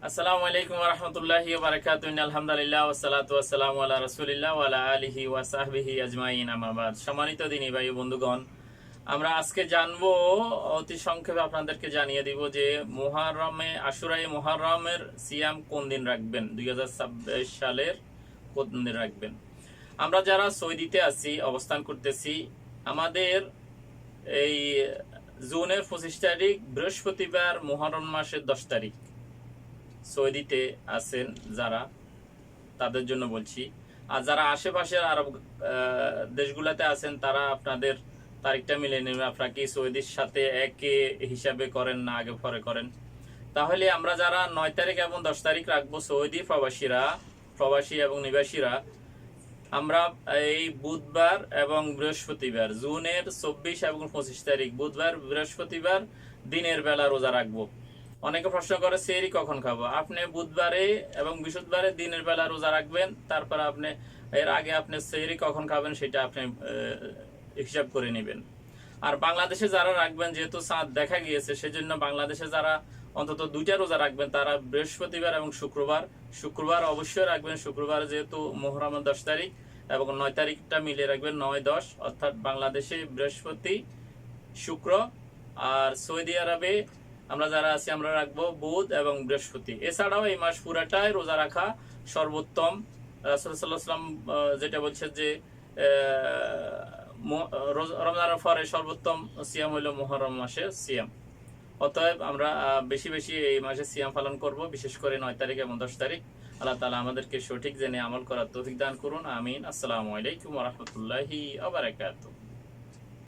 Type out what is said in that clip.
আসসালামু আলাইকুম ওয়া রাহমাতুল্লাহি ওয়া বারাকাতুহু। আলহামদুলিল্লাহ ওয়া সালাতু ওয়া সালামু আলা রাসূলিল্লাহ ওয়া আলা আলিহি ওয়া সাহবিহি আজমাইন, আম্মা বাদ। সম্মানিত দিনী ভাই ও বন্ধুগণ, আমরা আজকে জানবো, অতি সংক্ষেপে আপনাদেরকে জানিয়ে দিব যে আশুরায়ে মুহররমের সিয়াম কোন দিন রাখবেন, 2026 সালের কোন দিন রাখবেন। আমরা যারা সৌদিতে আছি, অবস্থান করতেছি, আমাদের এই জুনের 25 তারিখ বৃহস্পতিবার, মুহররম মাসের 10 তারিখ। সৌদিতে আছেন যারা, তাদের জন্য বলছি। আর যারা আশেপাশের আরব দেশগুলোতে আছেন, তারা আপনাদের তারিখটা মিলে নেবেন। আপনারা কি সৌদির সাথে একে হিসাবে করেন না আগে পরে করেন? তাহলে আমরা যারা 9 তারিখ এবং 10 তারিখ রাখবো, সৌদি প্রবাসী এবং নিবাসীরা, আমরা এই বুধবার এবং বৃহস্পতিবার, জুনের 24 এবং 25 তারিখ বুধবার বৃহস্পতিবার দিনের বেলা রোজা রাখবো। অনেকে প্রশ্ন করে সেহরি কখন খাবো। আপনি বুধবারে এবং বৃহস্পতিবারে দিনের বেলা রোজা রাখবেন, তারপর আপনি এর আগে আপনি সেহরি কখন খাবেন সেটা আপনি হিসাব করে নেবেন। আর বাংলাদেশে যারা রাখবেন, যেহেতু চাঁদ দেখা গিয়েছে, সেজন্য বাংলাদেশে যারা অন্তত 2টা রোজা রাখবেন, তারা বৃহস্পতিবার এবং শুক্রবার অবশ্যই রাখবেন। শুক্রবার যেহেতু মুহররমের 10 তারিখ, এবং 9 তারিখটা মিলে রাখবেন, 9-10, অর্থাৎ বাংলাদেশে বৃহস্পতি, শুক্র। আর সৌদি আরবে আমরা যারা আছি, আমরা রাখবো বুধ এবং বৃহস্পতি। এছাড়াও এই মাস পুরাটাই রোজা রাখা সর্বোত্তম। রাসূল সাল্লাল্লাহু আলাইহি ওয়াসাল্লাম যেটা বলছে যে রমজানের পরে সর্বোত্তম সিয়াম হইল মুহররম মাসের সিয়াম। অতএব আমরা বেশি বেশি এই মাসে সিয়াম পালন করব, বিশেষ করে 9 তারিখ এবং 10 তারিখ। আল্লাহ তাআলা আমাদেরকে সঠিক জেনে আমল করার তৌফিক দান করুন, আমিন। আসসালামু আলাইকুম ওয়া রাহমাতুল্লাহি ওয়া বারাকাতুহু।